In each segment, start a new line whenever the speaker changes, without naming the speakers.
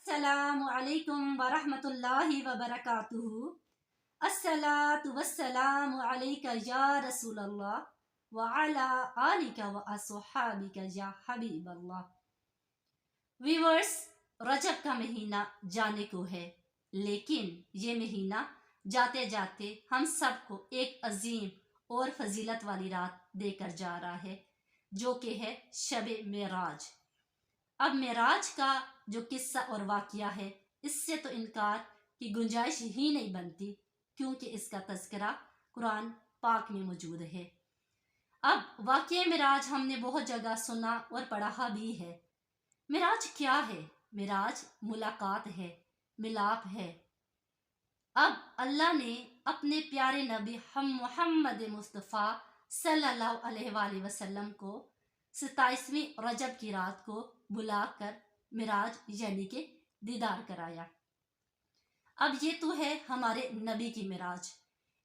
السلام علیکم ورحمۃ اللہ وبرکاتہ۔ الصلاۃ والسلام علیک یا رسول اللہ وعلی آلک واصحابک یا حبیب اللہ۔ ویورز، رجب کا مہینہ جانے کو ہے، لیکن یہ مہینہ جاتے جاتے ہم سب کو ایک عظیم اور فضیلت والی رات دے کر جا رہا ہے، جو کہ ہے شب معراج۔ اب معراج کا جو قصہ اور واقعہ ہے، اس سے تو انکار کی گنجائش ہی نہیں بنتی، کیونکہ اس کا تذکرہ قرآن پاک میں موجود ہے۔ اب واقعہ معراج ہم نے بہت جگہ سنا اور پڑھا بھی ہے۔ معراج کیا ہے؟ معراج ملاقات ہے، ملاپ ہے۔ اب اللہ نے اپنے پیارے نبی ہم محمد مصطفیٰ صلی اللہ علیہ وآلہ وسلم کو 27ویں رجب کی رات کو بلا کر معراج یعنی کہ دیدار کرایا۔ اب یہ تو ہے ہمارے نبی کی معراج۔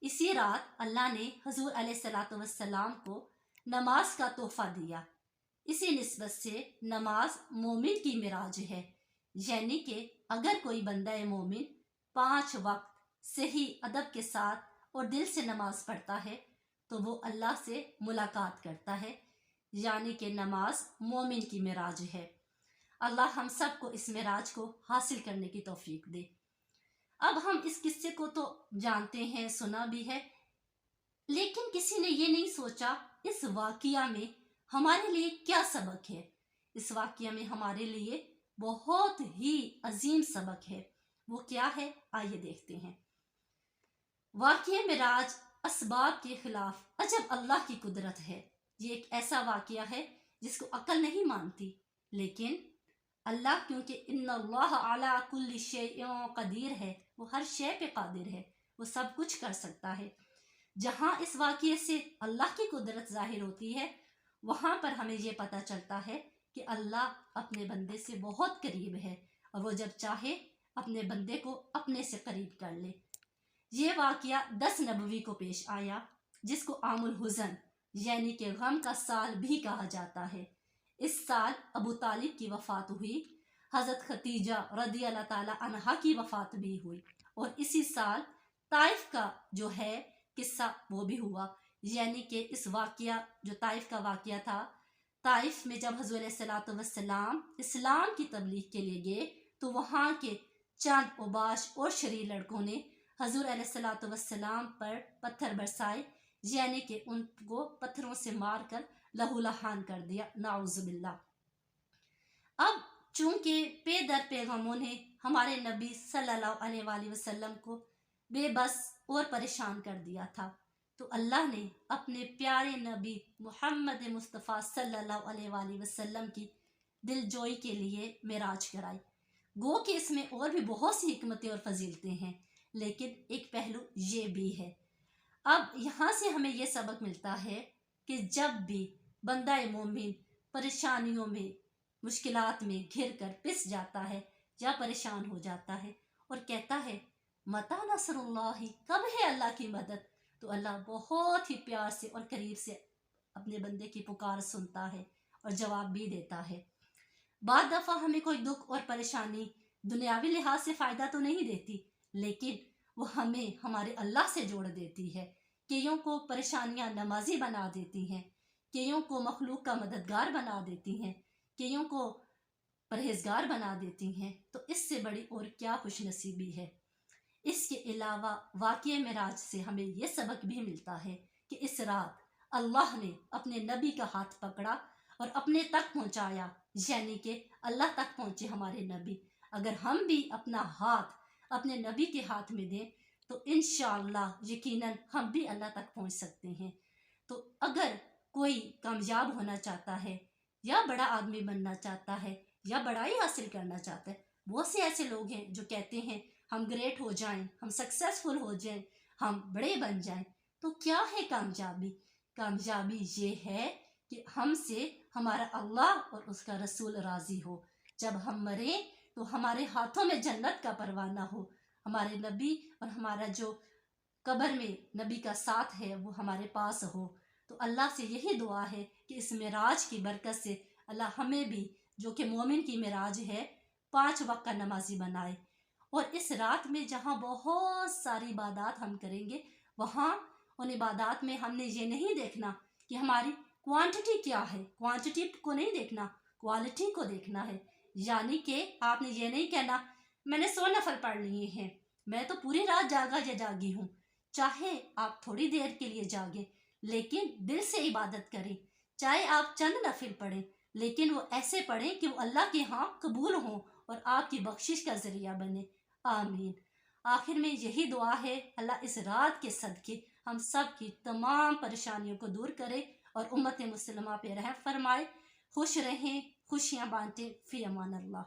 اسی رات اللہ نے حضور علیہ الصلوۃ والسلام کو نماز کا تحفہ دیا۔ اسی نسبت سے نماز مومن کی معراج ہے، یعنی کہ اگر کوئی بندہ مومن 5 وقت صحیح ادب کے ساتھ اور دل سے نماز پڑھتا ہے تو وہ اللہ سے ملاقات کرتا ہے، یعنی کہ نماز مومن کی معراج ہے۔ اللہ ہم سب کو اس معراج کو حاصل کرنے کی توفیق دے۔ اب ہم اس قصے کو تو جانتے ہیں، سنا بھی ہے، لیکن کسی نے یہ نہیں سوچا اس واقعہ میں ہمارے لیے کیا سبق ہے۔ اس واقعہ میں ہمارے لیے بہت ہی عظیم سبق ہے۔ وہ کیا ہے؟ آئیے دیکھتے ہیں۔ واقعہ معراج اسباب کے خلاف عجب اللہ کی قدرت ہے۔ یہ ایک ایسا واقعہ ہے جس کو عقل نہیں مانتی، لیکن اللہ کیونکہ ان اللہ علی کل شیء قدیر ہے، وہ ہر شے پہ قادر ہے، وہ سب کچھ کر سکتا ہے۔ جہاں اس واقعے سے اللہ کی قدرت ظاہر ہوتی ہے، وہاں پر ہمیں یہ پتہ چلتا ہے کہ اللہ اپنے بندے سے بہت قریب ہے، اور وہ جب چاہے اپنے بندے کو اپنے سے قریب کر لے۔ یہ واقعہ 10 نبوی کو پیش آیا، جس کو عام الحزن یعنی کہ غم کا سال بھی کہا جاتا ہے۔ اس سال ابو طالب کی وفات ہوئی، حضرت خدیجہ رضی اللہ تعالی عنہا کی وفات بھی ہوئی، اور اسی سال طائف کا جو ہے قصہ وہ بھی ہوا، یعنی کہ اس واقعہ جو طائف کا واقعہ تھا، طائف میں جب حضور علیہ الصلوۃ والسلام اسلام کی تبلیغ کے لیے گئے تو وہاں کے چند اوباش اور شریر لڑکوں نے حضور علیہ الصلوۃ والسلام پر پتھر برسائے، یعنی کہ ان کو پتھروں سے مار کر لہو لہان کر دیا، نعوذ باللہ۔ اب چونکہ پے در پیغاموں نے ہمارے نبی صلی اللہ علیہ وآلہ وسلم کو بے بس اور پریشان کر دیا تھا، تو اللہ نے اپنے پیارے نبی محمد مصطفیٰ صلی اللہ علیہ وآلہ وسلم کی دل جوئی کے لیے معراج کرائی۔ گو کہ اس میں اور بھی بہت سی حکمتیں اور فضیلتیں ہیں، لیکن ایک پہلو یہ بھی ہے۔ اب یہاں سے ہمیں یہ سبق ملتا ہے کہ جب بھی بندہ مومن پریشانیوں میں، مشکلات میں گھر کر پس جاتا ہے یا پریشان ہو جاتا ہے اور کہتا ہے متی نصر اللہ، کب ہے اللہ کی مدد، تو اللہ بہت ہی پیار سے اور قریب سے اپنے بندے کی پکار سنتا ہے اور جواب بھی دیتا ہے۔ بعض دفعہ ہمیں کوئی دکھ اور پریشانی دنیاوی لحاظ سے فائدہ تو نہیں دیتی، لیکن وہ ہمیں ہمارے اللہ سے جوڑ دیتی ہے۔ کئیوں کو پریشانیاں نمازی بنا دیتی ہیں، کئیوں کو مخلوق کا مددگار بنا دیتی ہیں، کئیوں کو پرہیزگار بنا دیتی ہیں، تو اس سے بڑی اور کیا خوش نصیبی ہے۔ اس کے علاوہ واقعہ معراج سے ہمیں یہ سبق بھی ملتا ہے کہ اس رات اللہ نے اپنے نبی کا ہاتھ پکڑا اور اپنے تک پہنچایا، یعنی کہ اللہ تک پہنچے ہمارے نبی۔ اگر ہم بھی اپنا ہاتھ اپنے نبی کے ہاتھ میں دیں تو انشاءاللہ یقیناً ہم بھی اللہ تک پہنچ سکتے ہیں۔ تو اگر کوئی کامیاب ہونا چاہتا ہے یا بڑا آدمی بننا چاہتا ہے یا بڑائی حاصل کرنا چاہتا ہے، بہت سے ایسے لوگ ہیں جو کہتے ہیں ہم گریٹ ہو جائیں، ہم سکسیسفل ہو جائیں، ہم بڑے بن جائیں، تو کیا ہے کامیابی؟ کامیابی یہ ہے کہ ہم سے ہمارا اللہ اور اس کا رسول راضی ہو، جب ہم مریں تو ہمارے ہاتھوں میں جنت کا پروانہ ہو، ہمارے نبی اور ہمارا جو قبر میں نبی کا ساتھ ہے وہ ہمارے پاس ہو۔ تو اللہ سے یہی دعا ہے کہ اس معراج کی برکت سے اللہ ہمیں بھی، جو کہ مومن کی معراج ہے، 5 وقت کا نمازی بنائے، اور اس رات میں جہاں بہت ساری عبادات ہم کریں گے، وہاں ان عبادات میں ہم نے یہ نہیں دیکھنا کہ ہماری کوانٹٹی کیا ہے، کوانٹٹی کو نہیں دیکھنا، کوالٹی کو دیکھنا ہے۔ یعنی کہ آپ نے یہ نہیں کہنا میں نے 100 نفل پڑھ لیے ہیں، میں تو پوری رات جاگا یا جاگی ہوں۔ چاہے آپ تھوڑی دیر کے لیے جاگیں لیکن دل سے عبادت کریں، چاہے آپ چند نفل پڑھیں لیکن وہ ایسے پڑھیں کہ وہ اللہ کے ہاں قبول ہوں اور آپ کی بخشش کا ذریعہ بنے۔ آمین۔ آخر میں یہی دعا ہے، اللہ اس رات کے صدقے ہم سب کی تمام پریشانیوں کو دور کرے اور امت مسلمہ پہ رحم فرمائے۔ خوش رہیں، خوشیاں بانٹیں، فی امان اللہ۔